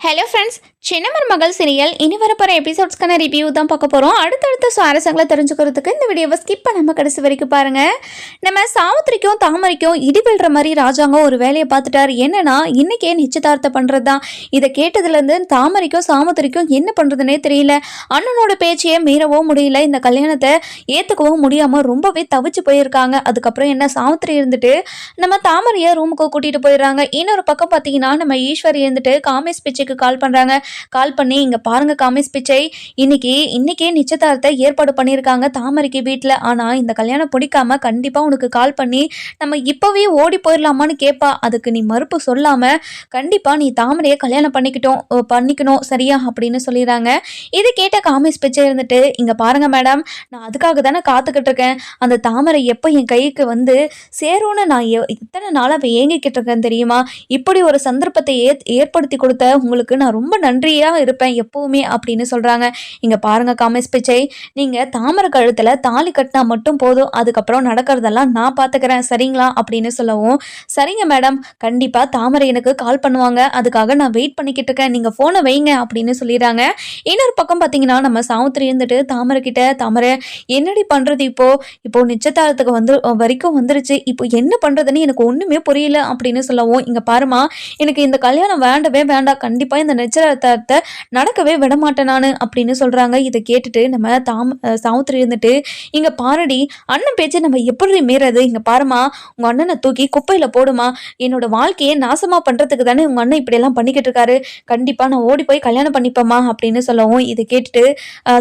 Hello friends, சின்ன மருமகள் serial இனி வரப்போகிற எபிசோட்ஸ்க்கான ரிவ்யூ தான் பார்க்க போகிறோம். அடுத்தடுத்த சுவாரஸ்யங்களை தெரிஞ்சுக்கிறதுக்கு இந்த வீடியோவை ஸ்கிப் பண்ணாமல் கடைசி வரைக்கும் பாருங்கள். நம்ம சாவித்திரிக்கும் தாமரைக்கும் இடி விழுற மாதிரி ராஜாங்கம் ஒரு வேலையை பார்த்துட்டார். என்னன்னா இன்னைக்கே நிச்சயதார்த்தம் பண்ணுறது தான். இதை கேட்டதுலேருந்து தாமரைக்கும் சாவித்திரிக்கும் என்ன பண்ணுறதுனே தெரியல. அண்ணனோட பேச்சையே மீறவும் முடியல. இந்த கல்யாணத்தை ஏற்றுக்கவும் முடியாமல் ரொம்பவே தவிச்சு போயிருக்காங்க. அதுக்கப்புறம் என்ன, சாவித்திரி இருந்துட்டு நம்ம தாமரையை ரூமுக்கு கூட்டிகிட்டு போயிடுறாங்க. இன்னொரு பக்கம் பார்த்தீங்கன்னா நம்ம ஈஸ்வரி இருந்துட்டு காமேஷ் பிச்சைக்கு கால் பண்ணுறாங்க. கால் பண்ணி இங்கே பாருங்க காமேஷ் பிச்சை, இன்னைக்கே நிச்சயதார்த்தத்தை ஏற்பாடு பண்ணியிருக்காங்க தாமரைக்கு வீட்டில். ஆனால் இந்த கல்யாணம் பிடிக்காம கண்டிப்பாக உனக்கு கால் பண்ணி நம்ம இப்போவே ஓடி போயிடலாமான்னு கேட்பா. அதுக்கு நீ மறுப்பு சொல்லாமல் கண்டிப்பாக நீ தாமரையை கல்யாணம் பண்ணிக்கணும் சரியா அப்படின்னு சொல்லிடுறாங்க. இது கேட்ட காமேஷ் பிச்சை இருந்துட்டு இங்கே பாருங்க மேடம், நான் அதுக்காக தானே காத்துக்கிட்டு இருக்கேன். அந்த தாமரை எப்போ என் கைக்கு வந்து சேரும்னு நான் இத்தனை நாளாக ஏங்கிக்கிட்டு இருக்கேன் தெரியுமா. இப்படி ஒரு சந்தர்ப்பத்தை ஏற்படுத்தி கொடுத்த உங்களுக்கு நான் ரொம்ப நன்றியாக இருப்பேன் எப்பவுமே அப்படின்னு சொல்கிறாங்க. இங்கே பாருங்க காமேஷ் பிச்சை, நீங்கள் தாமரை கழுத்தில் தாலி கட்டினா மட்டும் போதும், அதுக்கப்புறம் நடக்கிறதெல்லாம் நான் பார்த்துக்கிறேன் சரிங்களா அப்படின்னு சொல்லவும், சரிங்க மேடம், கண்டிப்பாக தாமரை எனக்கு கால் பண்ணுவாங்க, அதுக்காக நான் வெயிட் பண்ணிக்கிட்டு இருக்கேன், நீங்கள் ஃபோனை வைங்க அப்படின்னு சொல்லிடுறாங்க. இன்னொரு பக்கம் பார்த்தீங்கன்னா நம்ம சாவித்திரி இருந்துட்டு தாமரை கிட்ட, தாமரை என்னடி பண்ணுறது இப்போ நிச்சயதார்த்தத்துக்கு வரைக்கும் வந்துருச்சு, இப்போ என்ன பண்ணுறதுன்னு எனக்கு ஒன்றுமே புரியல அப்படின்னு சொல்லவும், இங்கே பாருமா, எனக்கு இந்த கல்யாணம் வேண்டவே வேண்டாம், கண்டிப்பாக இந்த நிச்சயதார்த்தத்தை நடக்கவே விடமாட்டேன் நான் அப்படின்னு சொல்கிறாங்க. இதை கேட்டுட்டு நம்ம சாவித்திரி இருந்துட்டு இங்கே பாருடி, அண்ணன் பேச்சு நம்ம எப்படி மீறது, இங்கே பாருமா, உங்கள் அண்ணனை தூக்கி குப்பையில் போடுமா, என்னோட வாழ்க்கையை நாசமாக பண்ணுறதுக்கு தானே உங்கள் அண்ணன் இப்படியெல்லாம் பண்ணிக்கிட்டு இருக்காரு, கண்டிப்பாக நான் ஓடி போய் கல்யாணம் பண்ணிப்பேம்மா அப்படின்னு சொல்லவும், இதை கேட்டுட்டு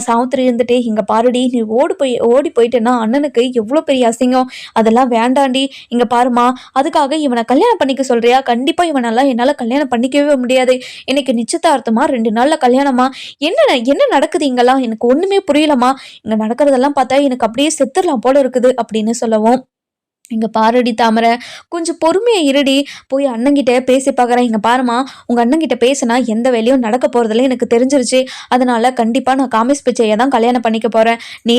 சாவித்திரி இருந்துட்டு இங்கே பாருடி, நீ ஓடி போயிட்டேன்னா அண்ணனுக்கு எவ்வளோ பெரிய அசிங்கம், அதெல்லாம் வேண்டாண்டி, இங்கே பாருமா, அதுக்காக இவனை கல்யாணம் பண்ணிக்க சொல்றியா, கண்டிப்பாக இவனெல்லாம் என்னால் கல்யாணம் பண்ணிக்கவே முடியாது, இன்னைக்கு நிச்சயதார்த்தமா 2 நாள்ல கல்யாணமா, என்ன நடக்குது இங்கெல்லாம், எனக்கு ஒண்ணுமே புரியலமா, இங்க நடக்கிறதெல்லாம் பார்த்தா எனக்கு அப்படியே செத்துடலாம் போல இருக்குது அப்படின்னு சொல்லவும், இங்கே பாருடி தாமரை, கொஞ்சம் பொறுமையை இருடி, போய் அண்ணங்கிட்ட பேசி பார்க்குறேன், இங்கே பாருமா, உங்கள் அண்ணங்கிட்ட பேசினா எந்த வேலையும் நடக்க போகிறதில்ல எனக்கு தெரிஞ்சிருச்சு, அதனால் கண்டிப்பாக நான் காமேஷ் பிச்சையை தான் கல்யாணம் பண்ணிக்க போகிறேன், நீ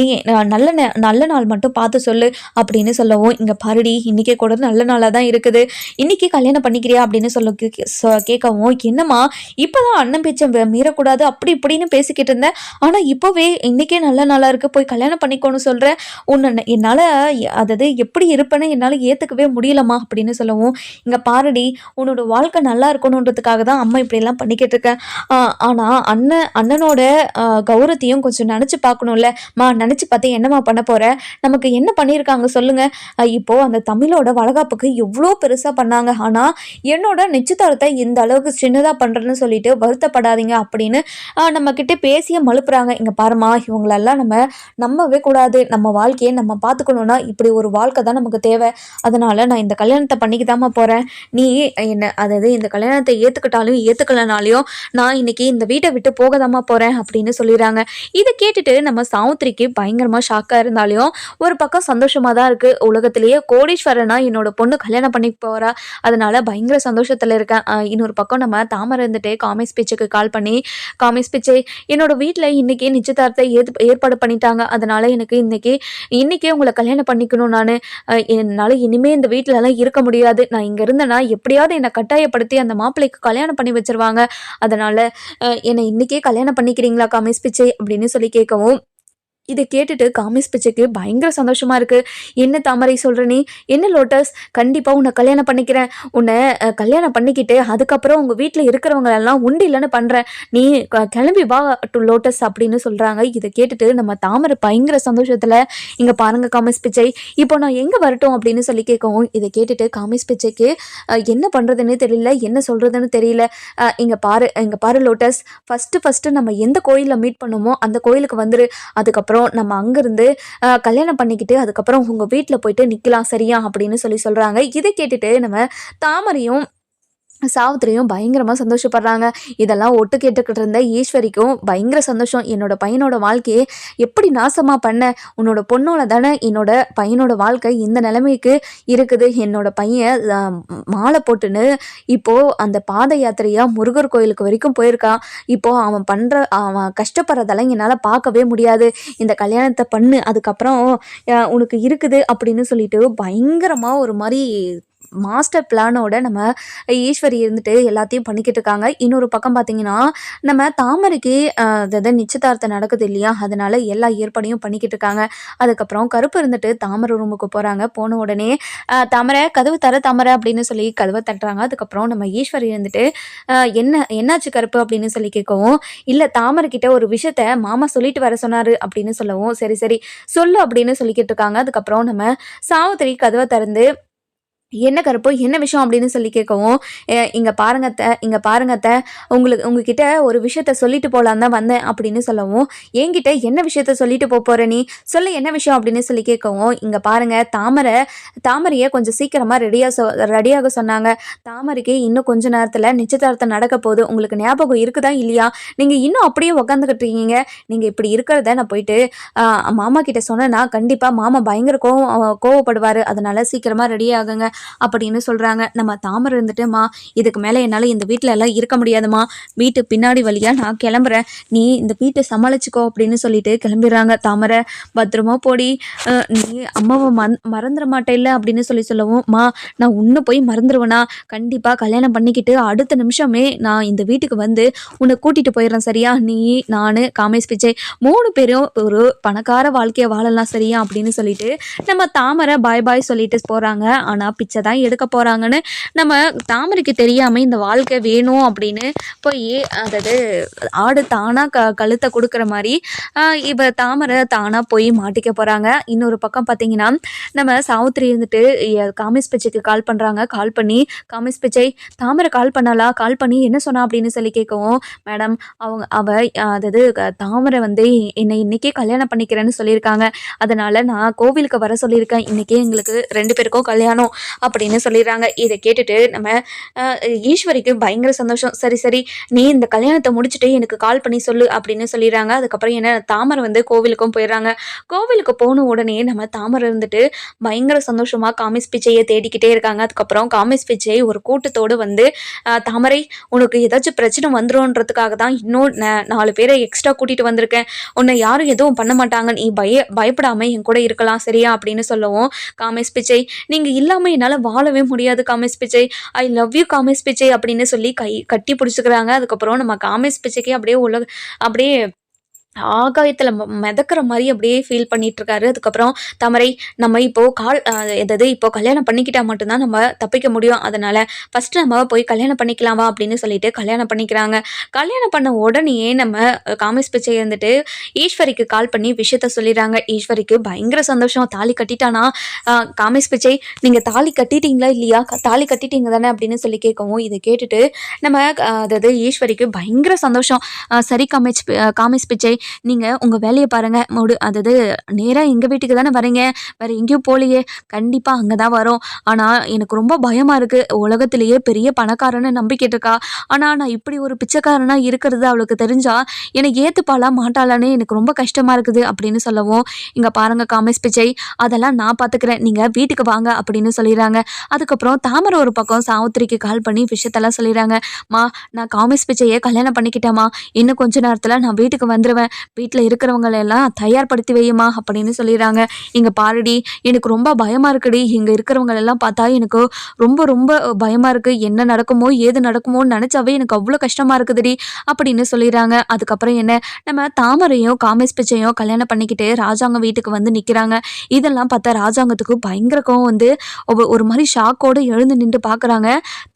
நல்ல நாள் மட்டும் பார்த்து சொல்லு அப்படின்னு சொல்லவும், இங்கே பாருடி, இன்றைக்கி கூட நல்ல நாளாக தான் இருக்குது, இன்றைக்கி கல்யாணம் பண்ணிக்கிறியா அப்படின்னு கேட்கவும், என்னம்மா இப்போ தான் அண்ணன் பேச்சை மீறக்கூடாது அப்படி இப்படின்னு பேசிக்கிட்டு இருந்தேன், ஆனால் இப்போவே இன்றைக்கே நல்ல நாளாக இருக்குது, போய் கல்யாணம் பண்ணிக்கோன்னு சொல்கிறேன், உன்னை என்னால் அதாவது எப்படி இருப்பேன்னு என்னால் ஏற்றுக்கவே முடியலம்மா அப்படின்னு சொல்லவும், இங்கே பாருடி, உன்னோட வாழ்க்கை நல்லா இருக்கணுன்றதுக்காக தான் அம்மா இப்படியெல்லாம் பண்ணிக்கிட்டு இருக்கேன், ஆனால் அண்ணனோட கௌரவத்தையும் கொஞ்சம் நினச்சி பார்க்கணும்ல மா, நினச்சி பார்த்து என்னம்மா பண்ண போகிற, நமக்கு என்ன பண்ணியிருக்காங்க சொல்லுங்கள், இப்போது அந்த தமிழோட வளகாப்புக்கு எவ்வளோ பெருசாக பண்ணாங்க, ஆனால் என்னோட நிச்சயதார்த்தத்தை இந்த அளவுக்கு சின்னதாக பண்ணுறேன்னு சொல்லிட்டு வருத்தப்படாதீங்க அப்படின்னு நம்மக்கிட்ட பேசிய மழுப்புறாங்க. இங்கே பாருமா, இவங்களெல்லாம் நம்ம நம்பவே கூடாது, நம்ம வாழ்க்கையை நம்ம பார்த்துக்கணுன்னா இப்படி ஒரு வாழ்க்கை தான் நமக்கு தேவை, அதனால் நான் இந்த கல்யாணத்தை பண்ணிக்கிதாம்மா போகிறேன், நீ என்ன அதாவது இந்த கல்யாணத்தை ஏற்றுக்கிட்டாலும் ஏற்றுக்கலனாலையும் நான் இன்னைக்கு இந்த வீட்டை விட்டு போகதாம்மா போகிறேன் அப்படின்னு சொல்லிடுறாங்க. இதை கேட்டுட்டு நம்ம சாவித்திரிக்கு பயங்கரமாக ஷாக்காக இருந்தாலையும் ஒரு பக்கம் சந்தோஷமாக தான் இருக்குது. உலகத்திலேயே கோடீஸ்வரனா என்னோட பொண்ணு கல்யாணம் பண்ணி போகிறா, அதனால் பயங்கர சந்தோஷத்தில் இருக்கேன். இன்னொரு பக்கம் நம்ம தாமரை இருந்துட்டு காமேஷ் பிச்சைக்கு கால் பண்ணி, காமேஷ் பிச்சை, என்னோட வீட்டில் இன்றைக்கி நிச்சயதார்த்தத்தை ஏற்பாடு பண்ணிட்டாங்க, அதனால் எனக்கு இன்றைக்கே உங்களை கல்யாணம் பண்ணிக்கணும், நான் என்னால் இனிமேல் இந்த வீட்டிலலாம் இருக்க முடியாது, நான் இங்கே இருந்தேன்னா எப்படியாவது என்னை கட்டாயப்படுத்தி அந்த மாப்பிள்ளைக்கு கல்யாணம் பண்ணி வச்சிருவாங்க, அதனால் என்னை இன்றைக்கே கல்யாணம் பண்ணிக்கிறீங்களா காமேஷ் பிச்சை அப்படின்னு சொல்லி கேட்கவும், இதை கேட்டுட்டு காமேஷ் பிச்சைக்கு பயங்கர சந்தோஷமாக இருக்குது. என்ன தாமரை சொல்கிற நீ, என்ன லோட்டஸ், கண்டிப்பாக உன்னை கல்யாணம் பண்ணிக்கிறேன், உன்னை கல்யாணம் பண்ணிக்கிட்டு அதுக்கப்புறம் உங்கள் வீட்டில் இருக்கிறவங்களெல்லாம் உண்டு இல்லைன்னு பண்ணுறேன், நீ கிளம்பி வா டு லோட்டஸ் அப்படின்னு சொல்கிறாங்க. இதை கேட்டுட்டு நம்ம தாமரை பயங்கர சந்தோஷத்தில், இங்கே பாருங்கள் காமேஷ் பிச்சை, இப்போ நான் எங்கே வரட்டும் அப்படின்னு சொல்லி கேட்கவும், இதை கேட்டுட்டு காமேஷ் பிச்சைக்கு என்ன பண்ணுறதுன்னு தெரியல, என்ன சொல்கிறதுன்னு தெரியல. இங்கே பாரு லோட்டஸ், ஃபஸ்ட்டு நம்ம எந்த கோயிலில் மீட் பண்ணுமோ அந்த கோயிலுக்கு வந்துரு, அதுக்கப்புறம் நம்ம அங்கிருந்து கல்யாணம் பண்ணிக்கிட்டு அதுக்கப்புறம் உங்கள் வீட்டில் போயிட்டு நிற்கலாம் சரியா அப்படின்னு சொல்கிறாங்க. இதை கேட்டுட்டு நம்ம தாமரையும் சாவித்திரியும் பயங்கரமாக சந்தோஷப்படுறாங்க. இதெல்லாம் ஒட்டு கேட்டுக்கிட்டு இருந்த ஈஸ்வரிக்கும் பயங்கர சந்தோஷம். என்னோட பையனோட வாழ்க்கையை எப்படி நாசமாக பண்ண, உன்னோட பொண்ணோட தானே என்னோட பையனோட வாழ்க்கை இந்த நிலைமைக்கு இருக்குது, என்னோட பையன் மாலை போட்டுன்னு இப்போது அந்த பாத யாத்திரையாக முருகர் கோயிலுக்கு வரைக்கும் போயிருக்கான், இப்போது அவன் கஷ்டப்படுறதெல்லாம் என்னால் பார்க்கவே முடியாது, இந்த கல்யாணத்தை பண்ணு, அதுக்கப்புறம் உனக்கு இருக்குது அப்படின்னு சொல்லிட்டு பயங்கரமாக ஒரு மாதிரி மாஸ்டர் பிளானோட நம்ம ஈஸ்வரி இருந்துட்டு எல்லாத்தையும் பண்ணிக்கிட்டு இருக்காங்க. இன்னொரு பக்கம் பார்த்தீங்கன்னா, நம்ம தாமரைக்கு அதாவது நிச்சயதார்த்தம் நடக்குது இல்லையா? அதனால எல்லா ஏற்பாடையும் பண்ணிக்கிட்டு இருக்காங்க. அதுக்கப்புறம் கருப்பு இருந்துட்டு தாமரை ரூமுக்கு போறாங்க. போன உடனே "தாமரை கதவு தர தாமரை" அப்படின்னு சொல்லி கதவ தட்டுறாங்க. அதுக்கப்புறம் நம்ம ஈஸ்வரி இருந்துட்டு, என்னாச்சு கருப்பு?" அப்படின்னு சொல்லி கேட்கவும், "இல்ல தாமரை கிட்ட ஒரு விஷயத்த மாமா சொல்லிட்டு வர சொன்னாரு" அப்படின்னு சொல்லவும், "சரி, சரி சொல்லு" அப்படின்னு சொல்லிக்கிட்டு இருக்காங்க. அதுக்கப்புறம் நம்ம சாவித்திரி கதவ திறந்து, "என்ன கருப்பு? என்ன விஷயம்?" அப்படின்னு சொல்லி கேட்கவும், இங்க பாருங்க அத்த, இங்க பாருங்க அத்த, உங்ககிட்ட ஒரு விஷயத்த சொல்லிட்டு போலான்னு தான் வந்தேன்" அப்படின்னு சொல்லவும், "என்கிட்ட என்ன விஷயத்த சொல்லிட்டு போற நீ? சொல்லு என்ன விஷயம்?" அப்படின்னு சொல்லி கேட்கவும், "இங்க பாருங்க தாமரைய கொஞ்சம் சீக்கிரமா ரெடியாக சொன்னாங்க. தாமரைக்கு இன்னும் கொஞ்ச நேரத்துல நிச்சயதார்த்தம் நடக்க போகுது. உங்களுக்கு ஞாபகம் இருக்குதா இல்லையா? நீங்க இன்னும் அப்படியே உக்காந்துக்கிட்டு இருக்கீங்க. நீங்க இப்படி இருக்கிறத நான் போயிட்டு மாமா கிட்ட சொன்னேன்னா, கண்டிப்பா மாமா பயங்கர கோவப்படுவாரு. அதனால சீக்கிரமா ரெடி ஆகுங்க" அப்படின்னு சொல்றாங்க. நம்ம தாமரை இருந்துட்டு, "மா இதுக்கு மேல என்னால இந்த வீட்ல எல்லாம் இருக்க முடியாதும்மா. வீட்டு பின்னாடி வழியா நான் கிளம்புறேன். நீ இந்த வீட்டை சமாளிச்சுக்கோ" அப்படின்னு சொல்லிட்டு கிளம்பிடுறாங்க. தாமரை, "பத்திரமா போடி. நீ அம்மாவை மறந்துட மாட்டேல்ல" அப்படின்னு சொல்லவும், "மா நான் உன்னை போய் மறந்துடுவேனா? கண்டிப்பா கல்யாணம் பண்ணிக்கிட்டு அடுத்த நிமிஷமே நான் இந்த வீட்டுக்கு வந்து உன்னை கூட்டிட்டு போயிடுறேன் சரியா? நீ, நானு, காமேஷ் பிச்சை 3 பேரும் ஒரு பணக்கார வாழ்க்கைய வாழலாம் சரியா?" அப்படின்னு சொல்லிட்டு நம்ம தாமரை பாய் பாய் சொல்லிட்டு போறாங்க. ஆனா பிச்சை தான் எடுக்க போறாங்கன்னு நம்ம தாமரைக்கு தெரியாம இந்த வாழ்க்கை வேணும் அப்படின்னு போய், அதாவது ஆடு தானா கழுத்தை கொடுக்குற மாதிரி இவ தாமரை தானா போய் மாட்டிக்க போறாங்க. இன்னொரு பக்கம் பார்த்தீங்கன்னா, நம்ம சாவித்திரி இருந்துட்டு காமேஷ் பிச்சைக்கு கால் பண்றாங்க. கால் பண்ணி, "காமேஷ் பிச்சை, தாமரை கால் பண்ணாளா? கால் பண்ணி என்ன சொன்னா?" அப்படின்னு சொல்லி கேட்கவும், "மேடம் அவ அதாவது தாமரை வந்து என்னை இன்னைக்கே கல்யாணம் பண்ணிக்கிறேன்னு சொல்லியிருக்காங்க. அதனால நான் கோவிலுக்கு வர சொல்லியிருக்கேன். இன்னைக்கே எங்களுக்கு 2 பேருக்கும் கல்யாணம்" அப்படின்னு சொல்லிடுறாங்க. இதை கேட்டுட்டு நம்ம ஈஸ்வரிக்கு பயங்கர சந்தோஷம். "சரி, சரி நீ இந்த கல்யாணத்தை முடிச்சுட்டு எனக்கு கால் பண்ணி சொல்லு" அப்படின்னு சொல்லிடுறாங்க. அதுக்கப்புறம் என்ன, தாமரை வந்து கோவிலுக்கும் போயிடுறாங்க. கோவிலுக்கு போன உடனே நம்ம தாமரை இருந்துட்டு பயங்கர சந்தோஷமா காமேஷ் பிச்சையை தேடிக்கிட்டே இருக்காங்க. அதுக்கப்புறம் காமேஷ் பிச்சை ஒரு கூட்டத்தோடு வந்து, "தாமரை, உனக்கு ஏதாச்சும் பிரச்சனை வந்துரும்ன்றதுக்காக தான் இன்னும் 4 பேரை எக்ஸ்ட்ரா கூட்டிட்டு வந்திருக்கேன். உன்னை யாரும் எதுவும் பண்ண மாட்டாங்க. நீ பயப்படாம என் கூட இருக்கலாம் சரியா?" அப்படின்னு சொல்லவும், "காமேஷ் பிச்சை, நீங்க இல்லாம என்னால வாழவே முடியாது காமேஷ் பிச்சை. ஐ லவ் யூ காமேஷ் பிச்சை" அப்படின்னு சொல்லி கட்டி பிடிச்சுக்கிறாங்க. அதுக்கப்புறம் நம்ம காமேஷ் பிச்சைக்கு அப்படியே ஆகாயத்துல மிதக்குற மாரி அப்படியே ஃபீல் பண்ணிட்டுருக்காரு. அதுக்கப்புறம், "தாமரை, நம்ம இப்போ இப்போ கல்யாணம் பண்ணிக்கிட்டா மட்டும் தான் நம்ம தப்பிக்க முடியும். அதனால ஃபர்ஸ்ட்டு நம்ம போய் கல்யாணம் பண்ணிக்கலாம் வா" அப்படின்னு சொல்லிட்டு கல்யாணம் பண்ணிக்கிறாங்க. கல்யாணம் பண்ண உடனேயே நம்ம காமேஷ் பிச்சை இருந்துட்டு ஈஸ்வரிக்கு கால் பண்ணி விஷயத்த சொல்லிடுறாங்க. ஈஸ்வரிக்கு பயங்கர சந்தோஷம். "தாலி கட்டிட்டானா? காமேஷ் பிச்சை, நீங்க தாலி கட்டிட்டீங்களா இல்லையா? தாலி கட்டிட்டீங்க தானே?" அப்படின்னு சொல்லி கேட்கவும், இதை கேட்டுட்டு நம்ம அதாவது ஈஸ்வரிக்கு பயங்கர சந்தோஷம். "சரி காமேஷ் பிச்சை, நீங்க உங்க வேலையை பாருங்க. அதாவது நேரா எங்க வீட்டுக்கு தானே வரீங்க, வேற எங்கேயும் போலியே. கண்டிப்பா அங்கதான் வரோம். ஆனா எனக்கு ரொம்ப பயமா இருக்கு. உலகத்திலேயே பெரிய பணக்காரன்னு நம்பிக்கிட்டு இருக்கா. ஆனா நான் இப்படி ஒரு பிச்சைக்காரனா இருக்கிறது அவளுக்கு தெரிஞ்சா என்னை ஏத்துப்பாளா மாட்டாளான்னு எனக்கு ரொம்ப கஷ்டமா இருக்குது" அப்படின்னு சொல்லவும், "இங்க பாருங்க காமேஷ் பிச்சை, அதெல்லாம் நான் பாத்துக்கிறேன். நீங்க வீட்டுக்கு வாங்க" அப்படின்னு சொல்லிடுறாங்க. அதுக்கப்புறம் தாமரை ஒரு பக்கம் சாவித்திரிக்கு கால் பண்ணி விஷயத்தெல்லாம் சொல்லிடுறாங்க. "மா, நான் காமேஷ் பிச்சையை கல்யாணம் பண்ணிக்கிட்டேமா. இன்னும் கொஞ்ச நேரத்துல நான் வீட்டுக்கு வந்துருவேன். வீட்ல இருக்கிறவங்கள எல்லாம் தயார்படுத்தி வையுமா" அப்படின்னு சொல்லிடுறாங்க. "இங்க பாருடி, எனக்கு ரொம்ப பயமா இருக்குடி. இங்க இருக்கிறவங்க எல்லாம் பார்த்தா எனக்கு ரொம்ப ரொம்ப பயமா இருக்கு. என்ன நடக்குமோ ஏது நடக்குமோன்னு நினைச்சாவே எனக்கு அவ்வளோ கஷ்டமா இருக்குதுடி" அப்படின்னு சொல்லிடுறாங்க. அதுக்கப்புறம் என்ன, நம்ம தாமரையும் காமேஷ் பிச்சையும் கல்யாணம் பண்ணிக்கிட்டு ராஜாங்க வீட்டுக்கு வந்து நிக்கிறாங்க. இதெல்லாம் பார்த்தா ராஜாங்கத்துக்கு பயங்கர கோவம் வந்து ஒரு மாதிரி ஷாக்கோட எழுந்து நின்று பார்க்குறாங்க.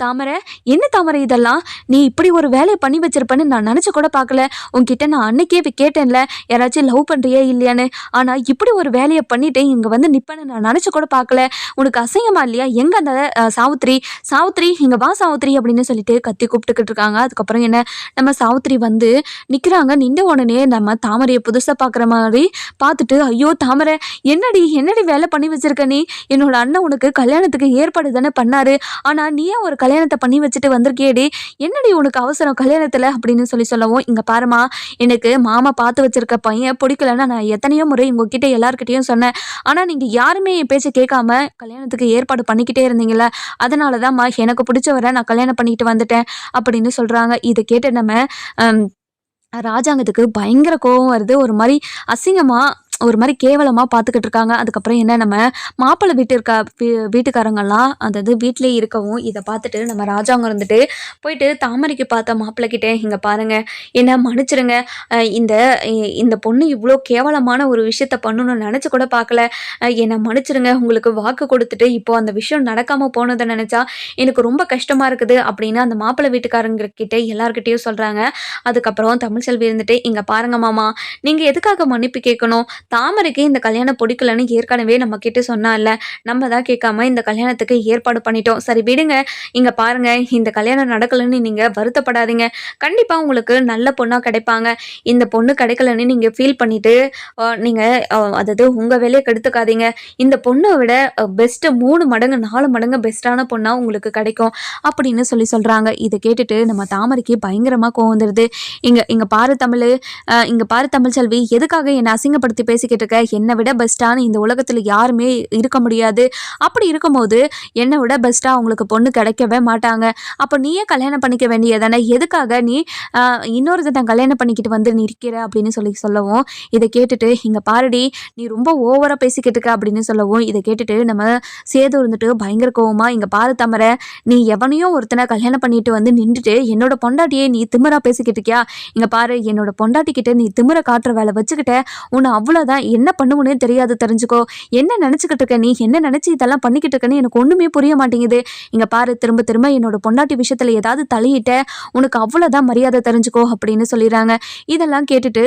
"தாமரை, என்ன தாமரை இதெல்லாம்? நீ இப்படி ஒரு வேலையை பண்ணி வச்சிருப்பேன்னு நான் நினச்சி கூட பார்க்கல. உன்கிட்ட நான் அன்னைக்கே கேட்டேன்ல, யாராச்சும் லவ் பண்ணுறியா இல்லையான்னு. ஆனால் இப்படி ஒரு வேலையை பண்ணிட்டு இங்கே வந்து நிற்பேன்னு நான் நினச்சி கூட பார்க்கல. உனக்கு அசிங்கமா இல்லையா? எங்கே அந்த சாவித்திரி, சாவித்திரி இங்கே வா சாவித்திரி" அப்படின்னு சொல்லிட்டு கத்தி கூப்பிட்டுக்கிட்டு இருக்காங்க. அதுக்கப்புறம் என்ன, நம்ம சாவித்திரி வந்து நிற்கிறாங்க. நின்ற உடனே நம்ம தாமரையை புதுசாக பார்க்குற மாதிரி பார்த்துட்டு, "ஐயோ தாமரை, என்னடி என்னடி வேலை பண்ணி வச்சிருக்க நீ? என்னோட அண்ணன் உனக்கு கல்யாணத்துக்கு ஏற்பாடு தானே பண்ணாரு. ஆனால் நீ ஏன் ஒரு கல்யாணத்தை பண்ணி வச்சுட்டு வந்திருக்கியேடி? என்னடி உனக்கு அவசரம் கல்யாணத்தில்" அப்படின்னு சொல்லவும், "இங்கே பாருமா, எனக்கு மாமா பார்த்து வச்சிருக்க பையன் பிடிக்கலன்னா நான் எத்தனையோ முறை உங்ககிட்ட எல்லார்கிட்டையும் சொன்னேன். ஆனால் நீங்கள் யாருமே என் பேச்சை கேட்காம கல்யாணத்துக்கு ஏற்பாடு பண்ணிக்கிட்டே இருந்தீங்கள, அதனால தான்மா எனக்கு பிடிச்சவரை நான் கல்யாணம் பண்ணிக்கிட்டு வந்துட்டேன்" அப்படின்னு சொல்கிறாங்க. இதை கேட்டு நம்ம ராஜாங்கத்துக்கு பயங்கர கோவம் வருது. ஒரு மாதிரி அசிங்கமா, ஒரு மாதிரி கேவலமாக பார்த்துக்கிட்டு இருக்காங்க. அதுக்கப்புறம் என்ன நம்ம மாப்பிள்ளை வீட்டுக்காரங்கெல்லாம் அதாவது வீட்டிலே இருக்கவும் இதை பார்த்துட்டு நம்ம ராஜாங்க இருந்துட்டு போயிட்டு தாமரைக்கு பார்த்த மாப்பிள்ளை கிட்டே, இங்கே பாருங்க என்ன மன்னிச்சிருங்க, இந்த இந்த பொண்ணு இவ்வளோ கேவலமான ஒரு விஷயத்த பண்ணணும்னு நினச்சி கூட பார்க்கல, என்னை மன்னிச்சிருங்க, உங்களுக்கு வாக்கு கொடுத்துட்டு இப்போ அந்த விஷயம் நடக்காமல் போனதை நினச்சா எனக்கு ரொம்ப கஷ்டமாக இருக்குது அப்படின்னு அந்த மாப்பிள்ளை வீட்டுக்காரங்க கிட்ட எல்லார்கிட்டையும் சொல்கிறாங்க. அதுக்கப்புறம் தமிழ்செல்வி இருந்துட்டு, இங்கே பாருங்க மாமா, நீங்கள் எதுக்காக மன்னிப்பு கேட்கணும், தாமரைக்கு இந்த கல்யாணம் பிடிக்கலன்னு ஏற்கனவே நம்ம கிட்ட சொன்னா இல்ல, நம்ம தான் கேட்காம இந்த கல்யாணத்துக்கு ஏற்பாடு பண்ணிட்டோம், சரி விடுங்க, இங்க பாருங்க இந்த கல்யாணம் நடக்கலன்னு நீங்க வருத்தப்படாதீங்க, கண்டிப்பா உங்களுக்கு நல்ல பொண்ணா கிடைப்பாங்க, இந்த பொண்ணு கிடைக்கலன்னு நீங்க ஃபீல் பண்ணிட்டு நீங்க அதாவது உங்க வேலையை கெடுத்துக்காதீங்க, இந்த பொண்ணை விட பெஸ்ட் 3 மடங்கு 4 மடங்கு பெஸ்ட்டான பொண்ணா உங்களுக்கு கிடைக்கும் அப்படின்னு சொல்றாங்க. இதை கேட்டுட்டு நம்ம தாமரைக்கு பயங்கரமா கோவம் வந்துடுது. இங்க பாரு தமிழ், இங்க பாரு தமிழ்செல்வி, எதுக்காக என்னை அசிங்கப்படுத்தி பேசிக்கிட்டு இருக்க, என்னை விட பெஸ்ட்டான இந்த உலகத்தில் யாருமே இருக்க முடியாது, அப்படி இருக்கும்போது என்னை விட பெஸ்ட்டாக அவங்களுக்கு பொண்ணு கிடைக்கவே மாட்டாங்க, அப்போ நீயே கல்யாணம் பண்ணிக்க வேண்டியதானே, எதுக்காக நீ இன்னொருத்தன் கல்யாணம் பண்ணிக்கிட்டு வந்து நிற்கிற அப்படின்னு சொல்லவும், இதை கேட்டுட்டு இங்கே பாருடி நீ ரொம்ப ஓவராக பேசிக்கிட்டு இருக்க அப்படின்னு சொல்லவும், இதை கேட்டுட்டு நம்ம சேது இருந்துட்டு பயங்கர கோவமா, இங்கே பாரு தமரை, நீ எவனையும் ஒருத்தனை கல்யாணம் பண்ணிட்டு வந்து நின்றுட்டு என்னோட பொண்டாட்டியே நீ திமிரா பேசிக்கிட்டு இருக்கியா, இங்கே பாரு என்னோட பொண்டாட்டிக்கிட்ட நீ திமிரை காட்டுற வேலை வச்சுக்கிட்ட, உன்னை அவ்வளோதான், என்ன பண்ணுவோன்னே தெரியாது, தெரிஞ்சுக்கோ, என்ன நினச்சிக்கிட்டு இருக்க, நீ என்ன நினச்சி இதெல்லாம் பண்ணிக்கிட்டு இருக்கன்னு எனக்கு ஒன்றுமே புரிய மாட்டேங்குது, இங்கே பாரு திரும்ப திரும்ப என்னோட பொண்டாட்டி விஷயத்தில் ஏதாவது தலையிட்ட உனக்கு அவ்வளோதான் மரியாதை, தெரிஞ்சுக்கோ அப்படின்னு சொல்லிடுறாங்க. இதெல்லாம் கேட்டுட்டு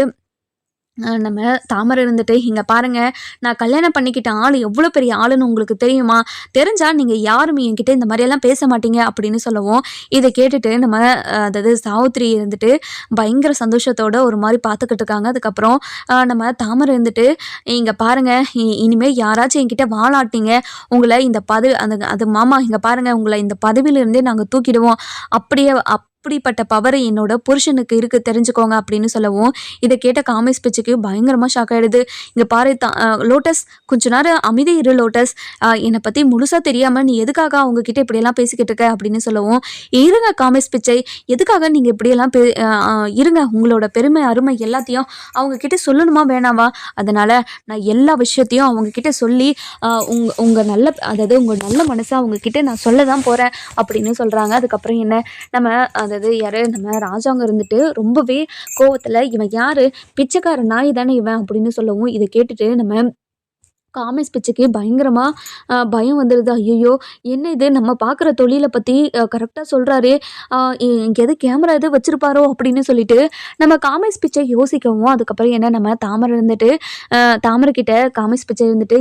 நம்ம தாமரை இருந்துட்டு, இங்கே பாருங்க நான் கல்யாணம் பண்ணிக்கிட்ட ஆள் எவ்வளோ பெரிய ஆளுன்னு உங்களுக்கு தெரியுமா, தெரிஞ்சால் நீங்கள் யாருமே என்கிட்ட இந்த மாதிரியெல்லாம் பேச மாட்டீங்க அப்படின்னு சொல்லவும், இதை கேட்டுட்டு நம்ம அதாவது சாவித்திரி இருந்துட்டு பயங்கர சந்தோஷத்தோட ஒரு மாதிரி பார்த்துக்கிட்டு இருக்காங்க. அதுக்கப்புறம் நம்ம தாமரை இருந்துட்டு, இங்கே பாருங்க இனிமேல் யாராச்சும் என்கிட்ட வாழாட்டிங்க உங்களை இந்த அது மாமா இங்கே பாருங்கள் உங்களை இந்த பதவியிலிருந்தே நாங்கள் தூக்கிடுவோம், அப்படியே அப்படிப்பட்ட பவர் என்னோட புருஷனுக்கு இருக்கு, தெரிஞ்சுக்கோங்க அப்படின்னு சொல்லவும், இதை கேட்ட காமேஷ் பிச்சுக்கு பயங்கரமாக ஷாக் ஆகிடுது. இங்கே பாரு லோட்டஸ், கொஞ்ச நேரம் அமைதி இரு லோட்டஸ், என்னை பற்றி முழுசாக தெரியாமல் நீ எதுக்காக அவங்க கிட்ட இப்படியெல்லாம் பேசிக்கிட்டு இருக்க அப்படின்னு சொல்லவும், இருங்க காமேஷ் பிச்சை, எதுக்காக நீங்கள் இப்படியெல்லாம் இருங்க, உங்களோட பெருமை அருமை எல்லாத்தையும் அவங்க கிட்ட சொல்லணுமா வேணாவா, அதனால் நான் எல்லா விஷயத்தையும் அவங்க கிட்ட சொல்லி உங்கள் நல்ல அதாவது உங்கள் நல்ல மனசை அவங்க கிட்ட நான் சொல்ல தான் போகிறேன் அப்படின்னு சொல்கிறாங்க. அதுக்கப்புறம் என்ன நம்ம அதாவது யாரு நம்ம ராஜாங்க இருந்துட்டு ரொம்பவே கோவத்தில், இவன் யாரு, பிச்சைக்கார நாய் தானே இவன் அப்படின்னு சொல்லவும், இதை கேட்டுட்டு நம்ம காமேஷ் பிச்சைக்கு பயங்கரமாக பயம் வந்துடுது. ஐயோ என்ன இது, நம்ம பார்க்குற தொழிலை பற்றி கரெக்டாக சொல்கிறாரு, எது கேமரா எது வச்சுருப்பாரோ அப்படின்னு சொல்லிட்டு நம்ம காமேஷ் பிச்சை யோசிக்கவும், அதுக்கப்புறம் என்ன நம்ம தாமரை இருந்துட்டு தாமரை கிட்ட காமேஷ் பிச்சை இருந்துட்டு,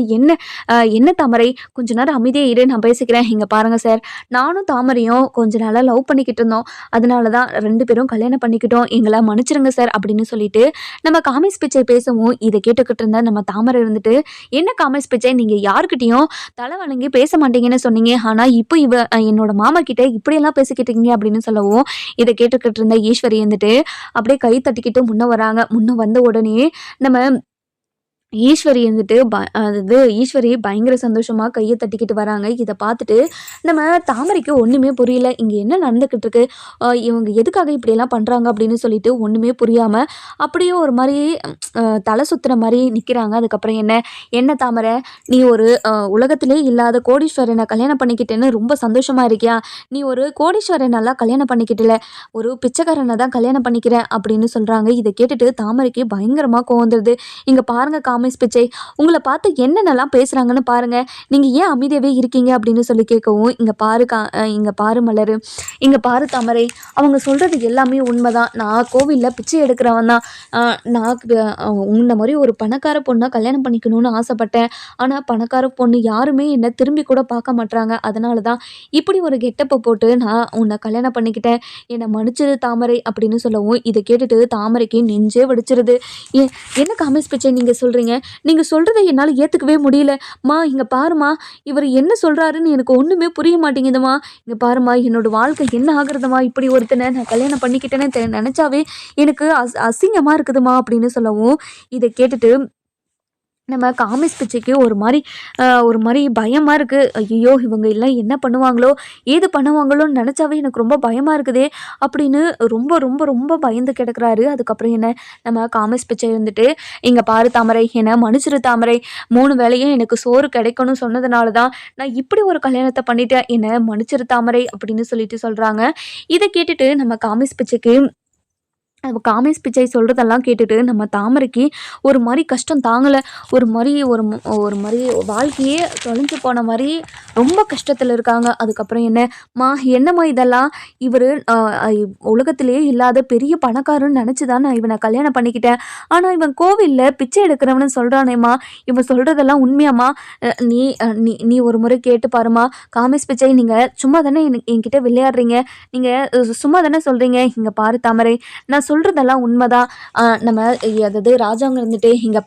என்ன தாமரை கொஞ்ச நேரம் அமைதியாக இரு, நான் பேசிக்கிறேன், இங்கே பாருங்கள் சார், நானும் தாமரையும் கொஞ்ச நாளாக லவ் பண்ணிக்கிட்டு இருந்தோம், அதனால தான் 2 பேரும் கல்யாணம் பண்ணிக்கிட்டோம், எங்களை மன்னிச்சிருங்க சார் அப்படின்னு சொல்லிட்டு நம்ம காமேஷ் பிச்சை பேசவும், இதை கேட்டுக்கிட்டு இருந்த நம்ம தாமரை இருந்துட்டு, என்ன காமேஷ் பிச்சை நீங்க யாருக்கிட்டையும் தலை வணங்கி பேச மாட்டீங்கன்னு சொன்னீங்க, ஆனா இப்போ என்னோட மாமா கிட்ட இப்படியெல்லாம் பேசிக்கிட்டு இருக்கீங்க அப்படின்னு சொல்லவும், இதை கேட்டுக்கிட்டு இருந்த ஈஸ்வரி வந்துட்டு அப்படியே கை தட்டிக்கிட்டு முன்ன வராங்க. முன்ன வந்த உடனே நம்ம ஈஸ்வரி வந்துட்டு அதாவது ஈஸ்வரி பயங்கர சந்தோஷமா கையை தட்டிக்கிட்டு வராங்க. இதை பார்த்துட்டு நம்ம தாமரைக்கு ஒன்றுமே புரியல, இங்கே என்ன நடந்துக்கிட்டு இருக்கு, இவங்க எதுக்காக இப்படியெல்லாம் பண்ணுறாங்க அப்படின்னு சொல்லிட்டு ஒன்றுமே புரியாமல் அப்படியே ஒரு மாதிரி தலை சுற்றுற மாதிரி நிற்கிறாங்க. அதுக்கப்புறம் என்ன தாமரை, நீ ஒரு உலகத்திலே இல்லாத கோடீஸ்வரனை கல்யாணம் பண்ணிக்கிட்டேன்னு ரொம்ப சந்தோஷமாக இருக்கியா, நீ ஒரு கோடீஸ்வரனெல்லாம் கல்யாணம் பண்ணிக்கிட்டல, ஒரு பிச்சைக்காரனை தான் கல்யாணம் பண்ணிக்கிறேன் அப்படின்னு சொல்கிறாங்க. இதை கேட்டுட்டு தாமரைக்கு பயங்கரமாக கோவந்துருது. இங்கே பாருங்கள் காமேஷ் பிச்சை, உங்களை பார்த்து என்னென்னலாம் பேசுகிறாங்கன்னு பாருங்கள், நீங்கள் ஏன் அமைதியாகவே இருக்கீங்க அப்படின்னு சொல்லி கேட்கவும், இங்கே பாரு மலர், இங்கே பாரு தாமரை, அவங்க சொல்கிறது எல்லாமே உண்மைதான், நான் கோவிலில் பிச்சை எடுக்கிறவன் தான், நான் உன்ன மாதிரி ஒரு பணக்கார பொண்ணை கல்யாணம் பண்ணிக்கணும்னு ஆசைப்பட்டேன், ஆனால் பணக்கார பொண்ணு யாருமே என்னை திரும்பி கூட பார்க்க மாட்றாங்க, அதனால தான் இப்படி ஒரு கெட்டப்பை போட்டு நான் உன்னை கல்யாணம் பண்ணிக்கிட்டேன், என்னை மன்னிச்சிரு தாமரை அப்படின்னு சொல்லவும், இதை கேட்டுட்டு தாமரைக்கு நெஞ்சே வெடிச்சிருது. என்ன காமேஷ் பிச்சை நீங்கள் சொல்கிறீங்க, நீங்கள் சொல்கிறத என்னால் ஏற்றுக்கவே முடியல மா, இங்கே பாருமா இவர் என்ன சொல்கிறாருன்னு எனக்கு ஒன்றுமே புரிய மாட்டேங்குதுமா, இங்கே பாருமா என்னோடய வாழ்க்கை என்ன ஆகுறதுமா, இப்படி ஒருத்தனை நான் கல்யாணம் பண்ணிக்கிட்டேன்னு நினச்சாவே எனக்கு அசிங்கமாக இருக்குதுமா அப்படின்னு சொல்லவும், இதை கேட்டுட்டு நம்ம காமிஸ் பிச்சைக்கு ஒரு மாதிரி பயமாக இருக்குது. ஐயோ, இவங்க எல்லாம் என்ன பண்ணுவாங்களோ ஏது பண்ணுவாங்களோன்னு நினச்சாவே எனக்கு ரொம்ப பயமாக இருக்குதே அப்படின்னு ரொம்ப ரொம்ப ரொம்ப பயந்து கிடக்குறாரு. அதுக்கப்புறம் என்ன, நம்ம காமிஸ் பிச்சை இருந்துட்டு, இங்கே பாரு தாமரை, என்னை மன்னிச்சிரு தாமரை, 3 வேளையும் எனக்கு சோறு கிடைக்கணும்னு சொன்னதுனால தான் நான் இப்படி ஒரு கல்யாணத்தை பண்ணிட்டேன், என்னை மன்னிச்சிரு தாமரை அப்படின்னு சொல்லிட்டு சொல்கிறாங்க. இதை கேட்டுட்டு நம்ம காமிஸ் பிச்சை சொல்கிறதெல்லாம் கேட்டுட்டு நம்ம தாமரைக்கு ஒரு மாதிரி கஷ்டம் தாங்கலை. ஒரு மாதிரி வாழ்க்கையே தொலைஞ்சு போன மாதிரி ரொம்ப கஷ்டத்தில் இருக்காங்க. அதுக்கப்புறம் என்னம்மா, என்னம்மா இதெல்லாம், இவர் உலகத்திலேயே இல்லாத பெரிய பணக்காரன்னு நினச்சி தான் நான் இவனை கல்யாணம் பண்ணிக்கிட்டேன். ஆனால் இவன் கோவிலில் பிச்சை எடுக்கிறவனு சொல்கிறானேம்மா, இவன் சொல்கிறதெல்லாம் உண்மையாம்மா? நீ நீ நீ ஒரு முறை கேட்டு பாருமா காமிஸ் பிச்சை, நீங்கள் சும்மா தானே என்கிட்ட விளையாடுறீங்க, நீங்கள் சும்மா தானே சொல்கிறீங்க. இங்கே பாரு தாமரை, நான் சொல்கிறதெல்லாம் உண்மைதான். நம்ம அதாவது ராஜாங்க இருந்துட்டு, இங்கே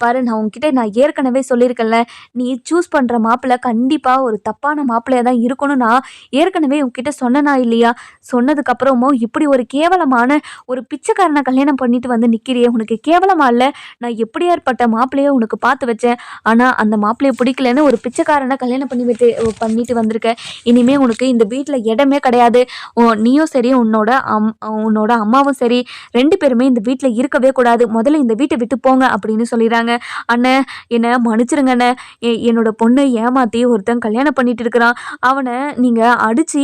பாரு நான் உங்ககிட்ட ஏற்கனவே சொல்லியிருக்கேன்ல, நீ சூஸ் பண்ணுற மாப்பிள்ளை கண்டிப்பாக ஒரு தப்பான மாப்பிள்ளையாக தான் இருக்கணும். நான் ஏற்கனவே உங்ககிட்ட சொன்னனா இல்லையா? சொன்னதுக்கப்புறமும் இப்படி ஒரு கேவலமான ஒரு பிச்சைக்காரனை கல்யாணம் பண்ணிட்டு வந்து நிற்கிறியே, உனக்கு கேவலமா இல்லை? நான் எப்படியாற்பட்ட மாப்பிள்ளையை உனக்கு பார்த்து வச்சேன், ஆனால் அந்த மாப்பிள்ளையை பிடிக்கலன்னு ஒரு பிச்சைக்காரனை கல்யாணம் பண்ணிட்டு வந்திருக்க. இனிமேல் உனக்கு இந்த வீட்டில் இடமே கிடையாது. நீயும் சரி, உன்னோட அம்மாவும் சரி, 2 பேருமே இந்த வீட்டில் இருக்கவே கூடாது. முதல்ல இந்த வீட்டை விட்டு போங்க அப்படின்னு சொல்லிடுறாங்க. அண்ணே, என்னை மன்னிச்சிருங்க அண்ணே, என்னோட பொண்ணை ஏமாற்றி ஒருத்தன் கல்யாணம் பண்ணிட்டு இருக்கிறான். அவனை நீங்கள் அடித்து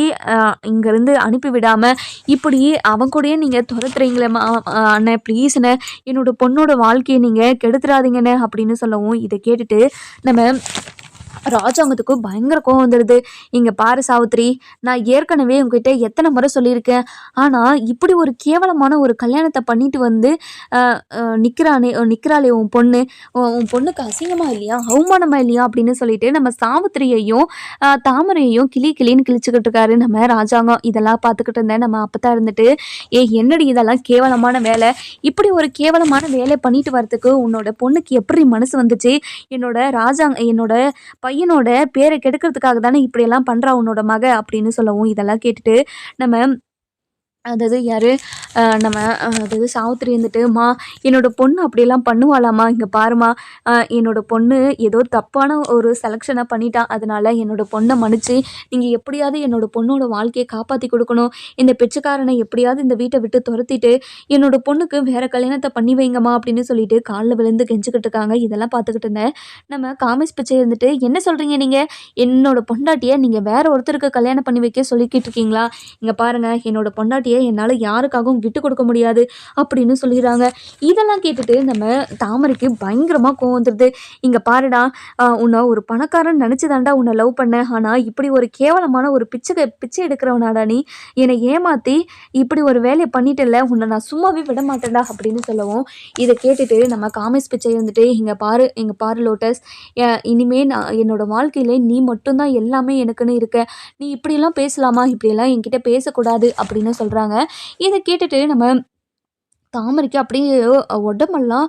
இங்கேருந்து அனுப்பிவிடாமல் இப்படி அவன் கூடயே நீங்கள் துரத்துறீங்களேம்மா அண்ணே, ப்ளீஸ் அண்ணே, என்னோட பொண்ணோட வாழ்க்கையை நீங்கள் கெடுத்துறாதீங்கண்ணே அப்படின்னு சொல்லவும், இதை கேட்டுட்டு நம்ம ராஜாங்கத்துக்கு பயங்கர கோவம் வந்துடுது. இங்கே பாரு சாவித்திரி, நான் ஏற்கனவே உங்ககிட்ட எத்தனை முறை சொல்லியிருக்கேன், ஆனால் இப்படி ஒரு கேவலமான ஒரு கல்யாணத்தை பண்ணிட்டு வந்து நிற்கிறாளே உன் பொண்ணுக்கு அசிங்கமாக இல்லையா, அவமானமாக இல்லையா அப்படின்னு சொல்லிட்டு நம்ம சாவித்திரியையும் தாமரையையும் கிளின்னு கிழிச்சுக்கிட்டு இருக்காரு நம்ம ராஜாங்கம். இதெல்லாம் பார்த்துக்கிட்டு இருந்தேன் நம்ம அப்பதான் இருந்துட்டு, என்னடி இதெல்லாம் கேவலமான வேலை, இப்படி ஒரு கேவலமான வேலை பண்ணிட்டு வரத்துக்கு உன்னோட பொண்ணுக்கு எப்படி மனசு வந்துச்சு? என்னோட பையனோட பேரை கெடுக்கிறதுக்காக தானே இப்படியெல்லாம் பண்ணுறா உன்னோட மக அப்படின்னு சொல்லவும், இதெல்லாம் கேட்டுட்டு நம்ம அதாவது யார் நம்ம அதாவது சாவித்திரி இருந்துட்டு, என்னோட பொண்ணு அப்படியெல்லாம் பண்ணுவாளாம்மா, இங்கே பாருமா, என்னோட பொண்ணு ஏதோ தப்பான ஒரு செலெக்ஷனை பண்ணிட்டான், அதனால என்னோட பொண்ணை மன்னிச்சு நீங்கள் எப்படியாவது என்னோட பொண்ணோட வாழ்க்கையை காப்பாற்றி கொடுக்கணும், இந்த பிச்சைக்காரனை எப்படியாவது இந்த வீட்டை விட்டு துரத்திட்டு என்னோட பொண்ணுக்கு வேறு கல்யாணத்தை பண்ணி வைங்கம்மா அப்படின்னு சொல்லிட்டு காலில் விழுந்து கெஞ்சிக்கிட்டு இருக்காங்க. இதெல்லாம் பார்த்துக்கிட்டு இருந்தேன் நம்ம காமிஸ் பிச்சை இருந்துட்டு, என்ன சொல்கிறீங்க நீங்கள், என்னோட பொண்டாட்டியை நீங்கள் வேற ஒருத்தருக்கு கல்யாணம் பண்ணி வைக்க சொல்லிக்கிட்டு இருக்கீங்களா? இங்கே பாருங்கள், என்னோட பொண்டாட்டியை என்னால் யாருக்காகவும் விட்டு கொடுக்க முடியாது அப்படின்னு சொல்லிடுறாங்க. இதெல்லாம் கேட்டுட்டு நம்ம தாமரைக்கு பயங்கரமாக கோவம் வந்துடுது. இங்கே பாருடா, உன்னை ஒரு பணக்காரன் நினச்சிதாண்டா உன்னை லவ் பண்ணேன், ஆனால் இப்படி ஒரு கேவலமான ஒரு பிச்சை எடுக்கிறவனாடா நீ, என்னை ஏமாற்றி இப்படி ஒரு வேலையை பண்ணிட்டல, உன்னை நான் சும்மாவே விட மாட்டேன்டா அப்படின்னு சொல்லவும், இதை கேட்டுட்டு நம்ம காமிஸ் பிச்சை இருந்துட்டு, இங்கே பாரு லோட்டஸ், இனிமே நான் என்னோட வாழ்க்கையில நீ மட்டும்தான் எல்லாமே எனக்குன்னு இருக்க, நீ இப்படியெல்லாம் பேசலாமா, இப்படியெல்லாம் என்கிட்ட பேசக்கூடாது அப்படின்னு சொல்கிறாங்க. இதை கேட்டுட்டு நம்ம தாமரைக்கு அப்படியே உடம்பெல்லாம்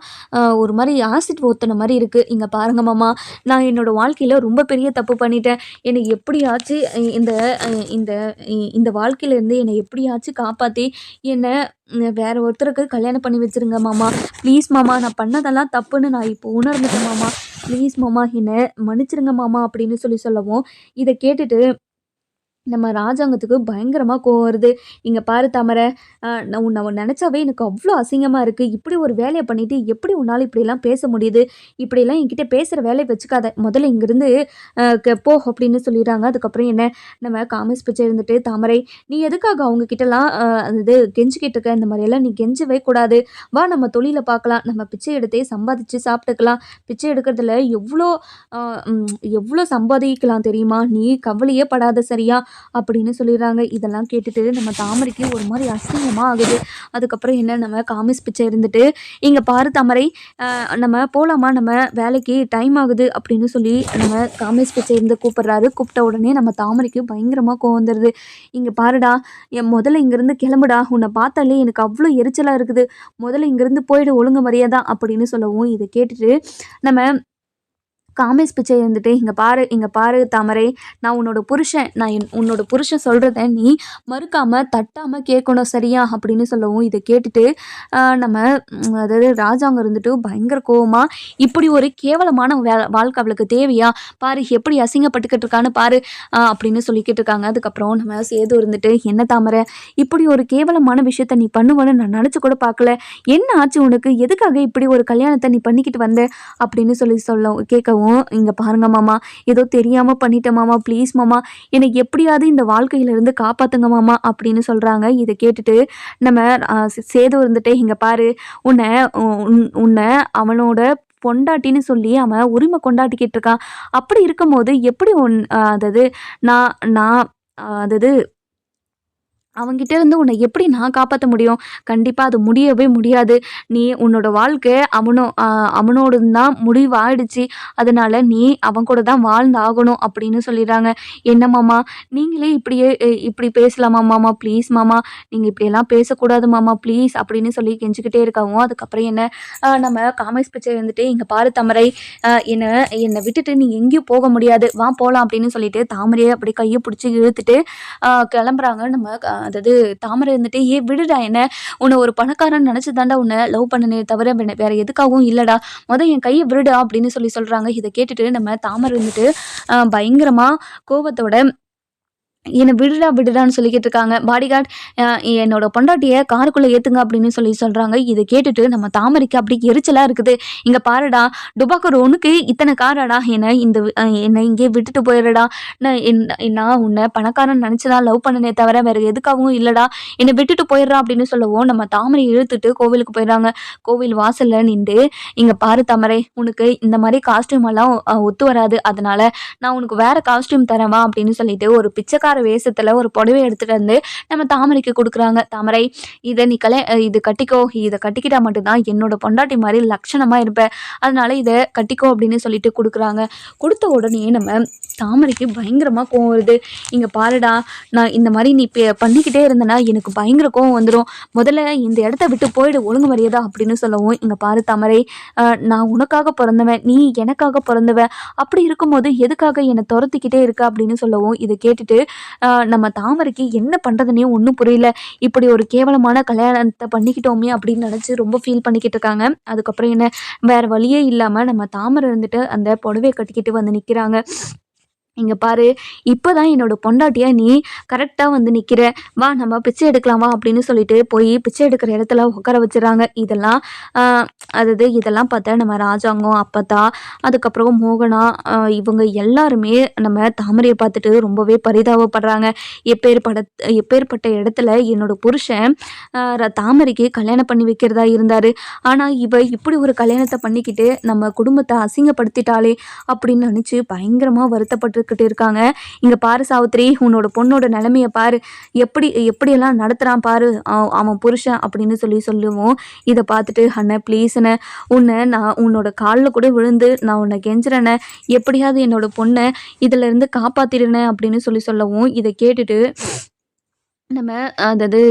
ஒரு மாதிரி ஆசிட் ஊற்றின மாதிரி இருக்குது. இங்கே பாருங்க மாமா, நான் என்னோடய வாழ்க்கையில் ரொம்ப பெரிய தப்பு பண்ணிட்டேன், என்னை எப்படியாச்சும் இந்த இந்த இந்த வாழ்க்கையிலேருந்து என்னை எப்படியாச்சும் காப்பாற்றி என்னை வேற ஒருத்தருக்கு கல்யாணம் பண்ணி வச்சுருங்க மாமா, ப்ளீஸ் மாமா, நான் பண்ணதெல்லாம் தப்புன்னு நான் இப்போ உணர்ந்துட்டேன் மாமா, ப்ளீஸ் மாமா, என்னை மன்னிச்சிருங்க மாமா அப்படின்னு சொல்லவும், இதை கேட்டுட்டு நம்ம ராஜாங்கத்துக்கு பயங்கரமாக கோவம் வருது. இங்கே பாரு தாமரை, நான் உன்னை நினச்சாவே எனக்கு அவ்வளோ அசிங்கமாக இருக்குது, இப்படி ஒரு வேலையை பண்ணிவிட்டு எப்படி உன்னால் இப்படிலாம் பேச முடியுது, இப்படிலாம் என்கிட்ட பேசுகிற வேலையை வச்சுக்காத, முதல்ல இங்கேருந்து போ அப்படின்னு சொல்லிடுறாங்க. அதுக்கப்புறம் என்ன, நம்ம காமிஸ் பிச்சை இருந்துட்டு, தாமரை நீ எதுக்காக அவங்கக்கிட்டலாம் அது கெஞ்சிக்கிட்டு இருக்க, இந்த மாதிரியெல்லாம் நீ கெஞ்சவே கூடாது, வா நம்ம தொழிலை பார்க்கலாம், நம்ம பிச்சை எடுத்தே சம்பாதிச்சு சாப்பிட்டுக்கலாம், பிச்சை எடுக்கிறதுல எவ்வளோ சம்பாதிக்கலாம் தெரியுமா, நீ கவலையே படாத சரியா அப்படின்னு சொல்லிடுறாங்க. இதெல்லாம் கேட்டுட்டு நம்ம தாமரைக்கு ஒரு மாதிரி அசிங்கமாக ஆகுது. அதுக்கப்புறம் என்ன, நம்ம காமிஸ் பிச்சை இருந்துட்டு, இங்கே பாரு தாமரை, நம்ம போகலாமா, நம்ம வேலைக்கு டைம் ஆகுது அப்படின்னு சொல்லி நம்ம காமிஸ் பிச்சை இருந்து கூப்பிட்றாரு. கூப்பிட்ட உடனே நம்ம தாமரைக்கு பயங்கரமாக கோவம் வந்துடுது. இங்கே பாருடா, முதல்ல இங்கேருந்து கிளம்புடா, உன்னை பார்த்தாலே எனக்கு அவ்வளோ எரிச்சலாக இருக்குது, முதல்ல இங்கேருந்து போயிடு ஒழுங்கு மரியாதை அப்படின்னு சொல்லவும், இதை கேட்டுட்டு நம்ம காமேஷ் பிச்சை இருந்துட்டு, இங்க பாரு தாமரை, நான் உன்னோட புருஷன். உன்னோட புருஷன் சொல்றத நீ மறுக்காம, தட்டாம கேட்கணும் சரியா?" அப்படின்னு சொல்லவும், இத கேட்டுட்டு நம்ம அதாவது ராஜாங்க இருந்துட்டு பயங்கர கோவமா, "இப்படி ஒரு கேவலமான வாழ்க்கை அவளுக்கு தேவையா? பாரு எப்படி அசிங்கப்பட்டுக்கிட்டு இருக்கான்னு பாரு" அப்படின்னு சொல்லிக்கிட்டு இருக்காங்க. அதுக்கப்புறம் நம்ம சேது இருந்துட்டு, "என்ன தாமரை, இப்படி ஒரு கேவலமான விஷயத்த நீ பண்ணுவேன்னு நான் நினச்சு கூட பார்க்கல. என்ன ஆச்சு உனக்கு? எதுக்காக இப்படி ஒரு கல்யாணத்த நீ பண்ணிக்கிட்டு வந்த?" அப்படின்னு கேட்கவும், "இங்க பாருங்க மாமா, ஏதோ தெரியாம பண்ணிட்டேன் மாமா. ப்ளீஸ் மாமா, என்னை எப்படியாவது இந்த வாழ்க்கையிலிருந்து காப்பாத்துங்க மாமா" அப்படின்னு சொல்றாங்க. இத கேட்டுட்டு நம்ம சேது இருந்துட்டு, "இங்க பாரு, உன்னை உன்னை அவனோட பொண்டாட்டின்னு சொல்லி அவன் உரிமை கொண்டாடிக்கிட்டு இருக்கான். அப்படி இருக்கும்போது எப்படி அதாவது நான் நான் அதாவது அவன்கிட்ட இருந்து உன்னை எப்படி நான் காப்பாற்ற முடியும்? கண்டிப்பா அது முடியவே முடியாது. நீ உன்னோட வாழ்க்கை அவனோடது தான் முடிவாயிடுச்சு. அதனால நீ அவன் கூட தான் வாழ்ந்தாகணும்" அப்படின்னு சொல்லிடுறாங்க. "என்ன மாமா, நீங்களே இப்படி பேசலாமா மாமா? ப்ளீஸ் மாமா, நீங்க இப்படியெல்லாம் பேசக்கூடாது மாமா ப்ளீஸ்" அப்படின்னு சொல்லி கெஞ்சிக்கிட்டே இருக்காவும். அதுக்கப்புறம் நம்ம காமேஷ் பிச்சை வந்துட்டு, "இங்க பாரு தாமரை, என்ன என்னை விட்டுட்டு நீ எங்கேயும் போக முடியாது. வா போலாம்" அப்படின்னு சொல்லிட்டு தாமரையை அப்படி கையை பிடிச்சி இழுத்துட்டு கிளம்புறாங்க. அதாவது தாமரை இருந்துட்டு, "ஏன் விடுடா என்ன, உன்னை ஒரு பணக்காரன் நினச்சி தாண்டா உன்னை லவ் பண்ணனே தவிர வேற எதுக்காகவும் இல்லடா, என் கையை விடுடா" அப்படின்னு சொல்கிறாங்க. இதை கேட்டுட்டு நம்ம தாமரை இருந்துட்டு பயங்கரமா கோபத்தோட, "என்னை விடுடா விடுடான்னு சொல்லிக்கிட்டு இருக்காங்க. பாடிகார்ட், என்னோட பொண்டாட்டியை காருக்குள்ளே ஏற்றுங்க" அப்படின்னு சொல்கிறாங்க. இதை கேட்டுட்டு நம்ம தாமரைக்கு அப்படி எரிச்சலாக இருக்குது. "இங்கே பாருடா டுபாக்கர், உனக்கு இத்தனை காராடா, என்னை இங்கே விட்டுட்டு போயிடுறடா. நான் உன்னை பணக்காரன் நினச்சி தான் லவ் பண்ணனே தவிர வேறு எதுக்காகவும் இல்லைடா, என்னை விட்டுட்டு போயிடுறா" அப்படின்னு சொல்லவும் நம்ம தாமரை இழுத்துட்டு கோவிலுக்கு போயிடுறாங்க. கோவில் வாசலில் நின்று, "இங்கே பாரு தாமரை, உனக்கு இந்த மாதிரி காஸ்டியூம் எல்லாம் ஒத்து வராது. அதனால நான் உனக்கு வேறு காஸ்டியூம் தரேன் வா" அப்படின்னு சொல்லிட்டு ஒரு பிச்சைக்கார வேஷத்துல ஒரு புடவை எடுத்துட்டு வந்து நம்ம தாமரைக்கு கொடுக்குறாங்க. "தாமரை, இதை நீ இது கட்டிக்கோ. இதை கட்டிக்கிட்டா மட்டும்தான் என்னோட பொண்டாட்டி மாதிரி லட்சணமா இருப்ப. அதனால இதை கட்டிக்கோ" அப்படின்னு சொல்லிட்டு கொடுக்குறாங்க. கொடுத்த உடனே நம்ம தாமரைக்கு பயங்கரமா கோவம் வருது. "இங்க பாருடா, நான் இந்த மாதிரி நீ பண்ணிக்கிட்டே இருந்தேன்னா எனக்கு பயங்கர கோவம் வந்துடும். முதல்ல இந்த இடத்த விட்டு போயிடு ஒழுங்கு மரியாதை" அப்படின்னு சொல்லவும், "இங்க பாரு தாமரை, நான் உனக்காக பிறந்தவன், நீ எனக்காக பிறந்தவ. அப்படி இருக்கும்போது எதுக்காக என்னை துரத்திக்கிட்டே இருக்க" அப்படின்னு சொல்லவும், இதை கேட்டுட்டு நம்ம தாமரைக்கு என்ன பண்ணுறதுனே ஒன்றும் புரியல. இப்படி ஒரு கேவலமான கல்யாணத்தை பண்ணிக்கிட்டோமே அப்படின்னு நினச்சி ரொம்ப ஃபீல் பண்ணிக்கிட்டு இருக்காங்க. அதுக்கப்புறம் வேறு வழியே இல்லாமல் நம்ம தாமரை இருந்துட்டு அந்த புடவையை கட்டிக்கிட்டு வந்து நிற்கிறாங்க. "இங்க பாரு, இப்பதான் என்னோட பொண்டாட்டியா நீ கரெக்டா வந்து நிக்கிற. வா நம்ம பிச்சை எடுக்கலாம் வா" அப்படின்னு சொல்லிட்டு போய் பிச்சை எடுக்கிற இடத்துல உட்கார வச்சுறாங்க. இதெல்லாம் பார்த்தா நம்ம ராஜாங்கம், அப்பத்தா, அதுக்கப்புறம் மோகனா, இவங்க எல்லாருமே நம்ம தாமரையை பார்த்துட்டு ரொம்பவே பரிதாபப்படுறாங்க. எப்பேற்பட்ட இடத்துல என்னோட புருஷன் தாமரைக்கு கல்யாணம் பண்ணி வைக்கிறதா இருந்தாரு. ஆனா இவ இப்படி ஒரு கல்யாணத்தை பண்ணிக்கிட்டு நம்ம குடும்பத்தை அசிங்கப்படுத்திட்டாளே அப்படின்னு நினைச்சு பயங்கரமா வருத்தப்பட்டு இருக்காங்க. "இங்க பாரு சாவித்திரி, உன்னோட பொண்ணோட நிலைமைய பாரு, எப்படியெல்லாம் நடத்துறான் பாரு அவன் புருஷன்" அப்படின்னு சொல்லுவோம். இதை பார்த்துட்டு, "அண்ணே ப்ளீஸ்ண்ணே, நான் உன்னோட காலில் கூட விழுந்து நான் உன்னை கெஞ்சுறேண்ணே, எப்படியாவது என்னோட பொண்ணை இதுல இருந்து காப்பாத்திடுனேன்" அப்படின்னு சொல்லவும், இதை கேட்டுட்டு நம்ம அதாவது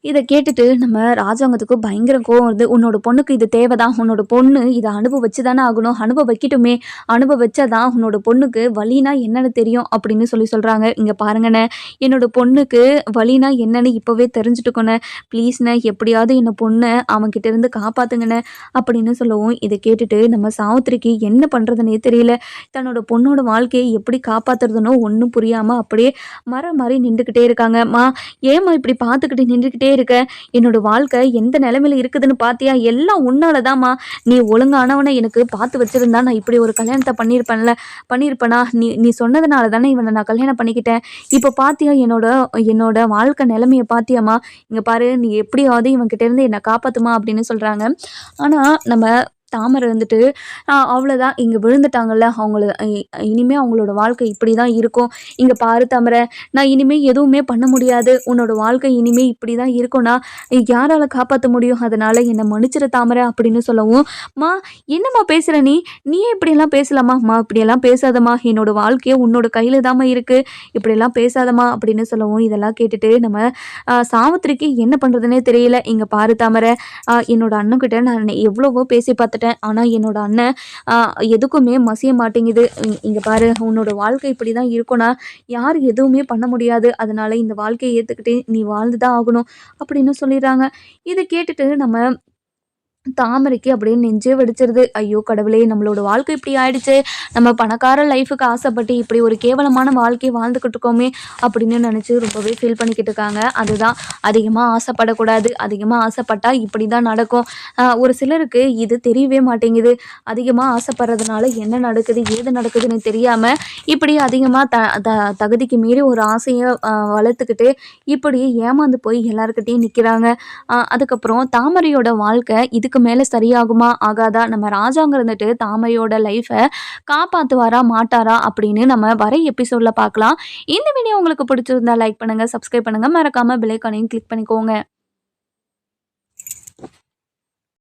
இதை கேட்டுட்டு நம்ம ராஜாங்கத்துக்கு பயங்கர கோவம் வருது. "உன்னோட பொண்ணுக்கு இது தேவைதான். உன்னோட பொண்ணு இதை அனுபவிச்சு தானே ஆகணும். அனுபவிக்கட்டுமே. அனுபவிச்சாதான் உன்னோட பொண்ணுக்கு வலினா என்னன்னு தெரியும்" அப்படின்னு சொல்கிறாங்க. "இங்கே பாருங்கண்ணே, என்னோட பொண்ணுக்கு வலினா என்னன்னு இப்போவே தெரிஞ்சுட்டுக்கோண்ணே. ப்ளீஸ்ண்ணே, எப்படியாவது என்னை பொண்ணை அவன்கிட்ட இருந்து காப்பாற்றுங்கண்ணே" அப்படின்னு சொல்லவும், இதை கேட்டுட்டு நம்ம சாவித்திரிக்கு என்ன பண்ணுறதுனே தெரியல. தன்னோட பொண்ணோட வாழ்க்கையை எப்படி காப்பாற்றுறதுனோ ஒன்றும் புரியாமல் அப்படியே மாதிரி நின்றுக்கிட்டே இருக்காங்க. "மா, ஏம்மா இப்படி பார்த்துக்கிட்டு நின்றுக்கிட்டே இருக்க? என்னோட வாழ்க்கை எந்த நிலைமையில இருக்குதுன்னு பாத்தியா? எல்லாம் உன்னாலதாம்மா. நீ ஒழுங்கானவனை எனக்கு பார்த்து வச்சிருந்தா நான் இப்படி ஒரு கல்யாணத்தை பண்ணியிருப்பேனா? நீ சொன்னதுனால தானே இவனை நான் கல்யாணம் பண்ணிக்கிட்டேன். இப்போ பாத்தியா என்னோட வாழ்க்கை நிலைமையை பாத்தியாம்மா? இங்க பாரு, நீ எப்படியாவது இவன்கிட்ட இருந்து என்னை காப்பாத்துமா" அப்படின்னு சொல்றாங்க. ஆனா நம்ம தாமரை இருந்துட்டு, அவ்வளோதான், இங்கே விழுந்துட்டாங்கல்ல, இனிமேல் அவங்களோட வாழ்க்கை இப்படி தான் இருக்கும். "இங்கே பாரு தாமரை, நான் இனிமேல் எதுவுமே பண்ண முடியாது. உன்னோட வாழ்க்கை இனிமேல் இப்படி தான் இருக்கும்னா யாரால் காப்பாற்ற முடியும்? அதனால் என்னை மன்னிச்சிரு தாமரை" அப்படின்னு சொல்லவும், "மா, என்னம்மா பேசுகிற நீ? நீயே இப்படியெல்லாம் பேசலாமா? மா, இப்படியெல்லாம் பேசாதம்மா. என்னோட வாழ்க்கையை உன்னோட கையில் தாம்மா இருக்குது. இப்படியெல்லாம் பேசாதம்மா" அப்படின்னு சொல்லவும், இதெல்லாம் கேட்டுட்டு நம்ம சாவித்திரிக்கு என்ன பண்ணுறதுனே தெரியல. "இங்கே பாரு தாமரை, என்னோட அண்ணன்கிட்ட நான் எவ்வளவோ பேசி பார்த்துட்டேன். பார்த்துட்டேன். ஆனா என்னோட அண்ணன் அ எதுக்குமே மசிய மாட்டேங்குது. இங்க பாரு உன்னோட வாழ்க்கை இப்படி தான் இருக்கும்னா, யாரும் எதுவுமே பண்ண முடியாது. அதனால இந்த வாழ்க்கைய ஏத்துக்கிட்டு நீ வாழ்ந்து தான் ஆகணும்." அப்படின்னு சொல்லிர்றாங்க. இத கேட்டுட்டு நம்ம தாமரைக்கு அப்படியே நெஞ்சே வெடிச்சிருது. ஐயோ கடவுளே! நம்மளோட வாழ்க்கை இப்படி ஆயிடுச்சே! நம்ம பணக்கார லைஃப்‌க்கு ஆசைப்பட்டு இப்படி ஒரு கேவலமான வாழ்க்கைய வாழ்ந்துகிட்டு இருக்கோமே! அப்படின்னு நினைச்சு ரொம்பவே ஃபீல் பண்ணிக்கிட்டு இருக்காங்க. அதுதான் அதிகமா ஆசைப்படக்கூடாது. அதிகமா ஆசைப்பட்டா இப்படி தான் நடக்கும். ஒரு சிலருக்கு இது தெரியவே மாட்டேங்குது. அதிகமா ஆசைப்படுறதுனால என்ன நடக்குது? ஏது நடக்குதுன்னு தெரியாம இப்படி அதிகமா த த தகுதிக்கு மீறி ஒரு ஆசைய வளர்த்துக்கிட்டு இப்படி ஏமாந்து போய் எல்லார்கிட்டயும் நிக்கிறாங்க. அதுக்கப்புறம் தாமரையோட வாழ்க்கை இதுக்கு மேல சரியாகுமா? ஆகாதா? நம்ம ராஜாங்க இருந்துட்டு தாமரையோட லைஃப காப்பாத்துவாரா? மாட்டாரா? அப்படின்னு நம்ம வர எபிசோட்ல பார்க்கலாம். இந்த வீடியோ உங்களுக்கு பிடிச்சிருந்தா லைக் பண்ணுங்க, சப்ஸ்கிரைப் பண்ணுங்க. மறக்காம பெல் ஐகானையும் கிளிக் பண்ணிக்கோங்க.